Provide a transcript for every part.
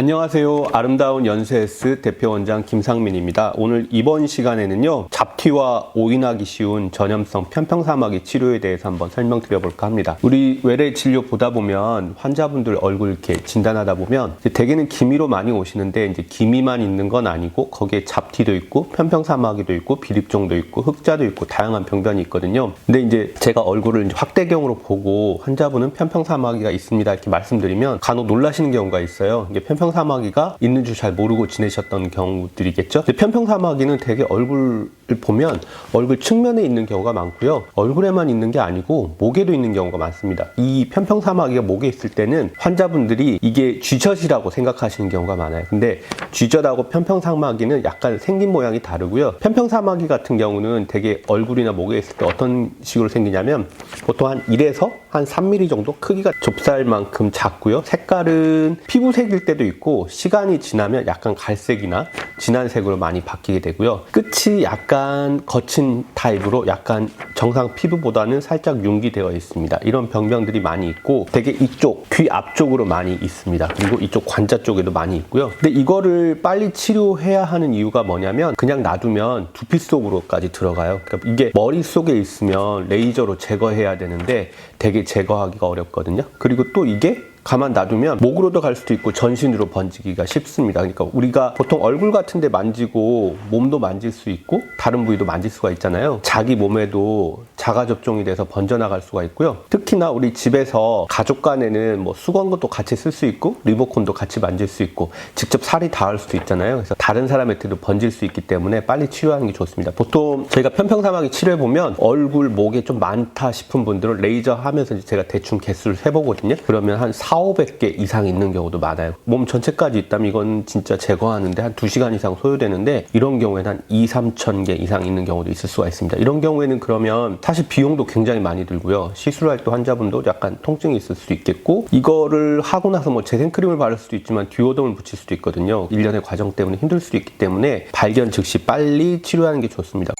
안녕하세요. 아름다운 연세S 대표원장 김상민입니다. 오늘 이번 시간에는요, 잡티와 오인하기 쉬운 전염성 편평사마귀 치료에 대해서 한번 설명드려볼까 합니다. 우리 외래 진료 보다 보면 환자분들 얼굴 이렇게 진단하다 보면 대개는 기미로 많이 오시는데 이제 기미만 있는 건 아니고 거기에 잡티도 있고 편평사마귀도 있고 비립종도 있고 흑자도 있고 다양한 병변이 있거든요. 근데 이제 제가 얼굴을 이제 확대경으로 보고 환자분은 편평사마귀가 있습니다 이렇게 말씀드리면 간혹 놀라시는 경우가 있어요. 이게 편평사마귀가 있는 줄 잘 모르고 지내셨던 경우들이겠죠. 근데 편평사마귀는 되게 얼굴을 보면 얼굴 측면에 있는 경우가 많고요. 얼굴에만 있는 게 아니고 목에도 있는 경우가 많습니다. 이 편평사마귀가 목에 있을 때는 환자분들이 이게 쥐젖이라고 생각하시는 경우가 많아요. 근데 쥐젖하고 편평사마귀는 약간 생긴 모양이 다르고요. 편평사마귀 같은 경우는 되게 얼굴이나 목에 있을 때 어떤 식으로 생기냐면 보통 한 1에서 한 3mm 정도 크기가 좁쌀만큼 작고요. 색깔은 피부색일 때도 있고 시간이 지나면 약간 갈색이나 진한 색으로 많이 바뀌게 되고요. 끝이 약간 거친 타입으로 약간 정상 피부보다는 살짝 융기되어 있습니다. 이런 병변들이 많이 있고 되게 이쪽 귀 앞쪽으로 많이 있습니다. 그리고 이쪽 관자 쪽에도 많이 있고요. 근데 이거를 빨리 치료해야 하는 이유가 뭐냐면 그냥 놔두면 두피 속으로까지 들어가요. 그러니까 이게 머릿속에 있으면 레이저로 제거해야 되는데 되게 제거하기가 어렵거든요. 그리고 또 이게 가만 놔두면 목으로도 갈 수도 있고 전신으로 번지기가 쉽습니다. 그러니까 우리가 보통 얼굴 같은 데 만지고 몸도 만질 수 있고 다른 부위도 만질 수가 있잖아요. 자기 몸에도 자가 접종이 돼서 번져나갈 수가 있고요. 특히나 우리 집에서 가족 간에는 뭐 수건도 같이 쓸 수 있고 리모컨도 같이 만질 수 있고 직접 살이 닿을 수도 있잖아요. 그래서 다른 사람한테도 번질 수 있기 때문에 빨리 치료하는 게 좋습니다. 보통 저희가 편평사마귀 치료해보면 얼굴, 목에 좀 많다 싶은 분들은 레이저 하면서 제가 대충 개수를 세보거든요. 그러면 한 400-500개 이상 있는 경우도 많아요. 몸 전체까지 있다면 이건 진짜 제거하는데 한 2시간 이상 소요되는데 이런 경우에는 한 2-3천 개 이상 있는 경우도 있을 수가 있습니다. 이런 경우에는 그러면 사실 비용도 굉장히 많이 들고요. 시술할 때 환자분도 약간 통증이 있을 수도 있겠고 이거를 하고 나서 뭐 재생크림을 바를 수도 있지만 듀오덤을 붙일 수도 있거든요. 일련의 과정 때문에 힘들 수도 있기 때문에 발견 즉시 빨리 치료하는 게 좋습니다.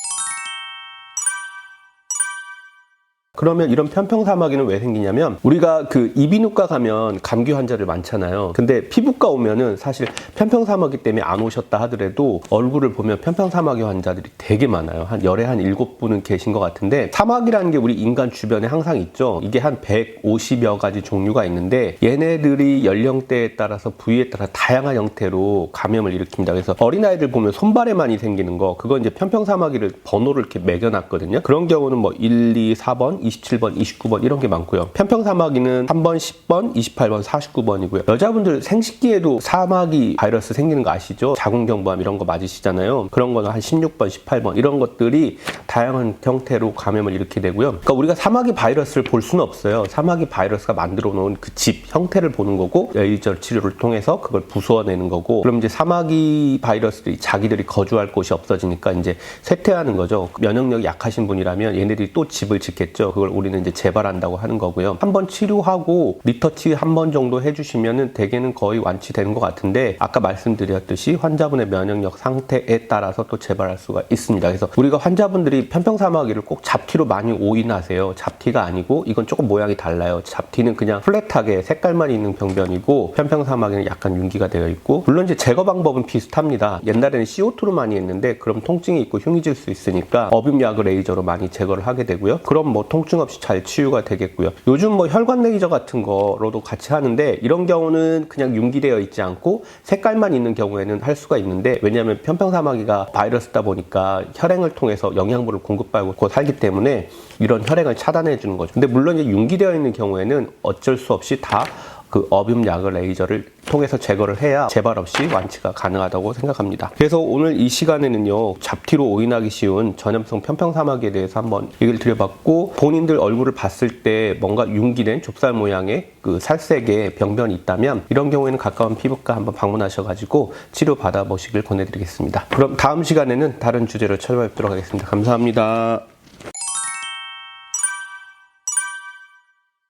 그러면 이런 편평사마귀는 왜 생기냐면 우리가 그 이비인후과 가면 감기 환자들 많잖아요. 근데 피부과 오면은 사실 편평사마귀 때문에 안 오셨다 하더라도 얼굴을 보면 편평사마귀 환자들이 되게 많아요. 한 열에 한 7분은 계신 것 같은데 사마귀라는 게 우리 인간 주변에 항상 있죠. 이게 한 150여 가지 종류가 있는데 얘네들이 연령대에 따라서 부위에 따라 다양한 형태로 감염을 일으킵니다. 그래서 어린아이들 보면 손발에 많이 생기는 거 그건 이제 편평사마귀를 번호를 이렇게 매겨놨거든요. 그런 경우는 뭐 1, 2, 4번 27번, 29번 이런 게 많고요. 편평사마귀는 3번, 10번, 28번, 49번이고요. 여자분들 생식기에도 사마귀 바이러스 생기는 거 아시죠? 자궁경부암 이런 거 맞으시잖아요. 그런 거는 한 16번, 18번 이런 것들이 다양한 형태로 감염을 일으키게 되고요. 그러니까 우리가 사마귀 바이러스를 볼 수는 없어요. 사마귀 바이러스가 만들어 놓은 그 집 형태를 보는 거고 레이저 치료를 통해서 그걸 부수어내는 거고 그럼 이제 사마귀 바이러스들이 자기들이 거주할 곳이 없어지니까 이제 쇠퇴하는 거죠. 면역력이 약하신 분이라면 얘네들이 또 집을 짓겠죠. 그걸 우리는 이제 재발한다고 하는 거고요. 한번 치료하고 리터치 한 번 정도 해주시면은 대개는 거의 완치되는 것 같은데 아까 말씀드렸듯이 환자분의 면역력 상태에 따라서 또 재발할 수가 있습니다. 그래서 우리가 환자분들이 편평사마귀를 꼭 잡티로 많이 오인하세요. 잡티가 아니고 이건 조금 모양이 달라요. 잡티는 그냥 플랫하게 색깔만 있는 병변이고 편평사마귀는 약간 융기가 되어 있고 물론 이제 제거 방법은 비슷합니다. 옛날에는 CO2로 많이 했는데 그럼 통증이 있고 흉이 질 수 있으니까 어빔약을 레이저로 많이 제거를 하게 되고요. 그럼 뭐 통증 없이 잘 치유가 되겠고요. 요즘 뭐 혈관 레이저 같은 거로도 같이 하는데 이런 경우는 그냥 융기되어 있지 않고 색깔만 있는 경우에는 할 수가 있는데 왜냐하면 편평사마귀가 바이러스다 보니까 혈행을 통해서 영양분을 공급받고 살기 때문에 이런 혈행을 차단해 주는 거죠. 근데 물론 이제 융기되어 있는 경우에는 어쩔 수 없이 다 그 어빔약을 레이저를 통해서 제거를 해야 재발 없이 완치가 가능하다고 생각합니다. 그래서 오늘 이 시간에는요 잡티로 오인하기 쉬운 전염성 편평사마귀에 대해서 한번 얘기를 드려봤고 본인들 얼굴을 봤을 때 뭔가 융기된 좁쌀 모양의 그 살색의 병변이 있다면 이런 경우에는 가까운 피부과 한번 방문하셔가지고 치료 받아보시길 권해드리겠습니다. 그럼 다음 시간에는 다른 주제로 찾아뵙도록 하겠습니다. 감사합니다.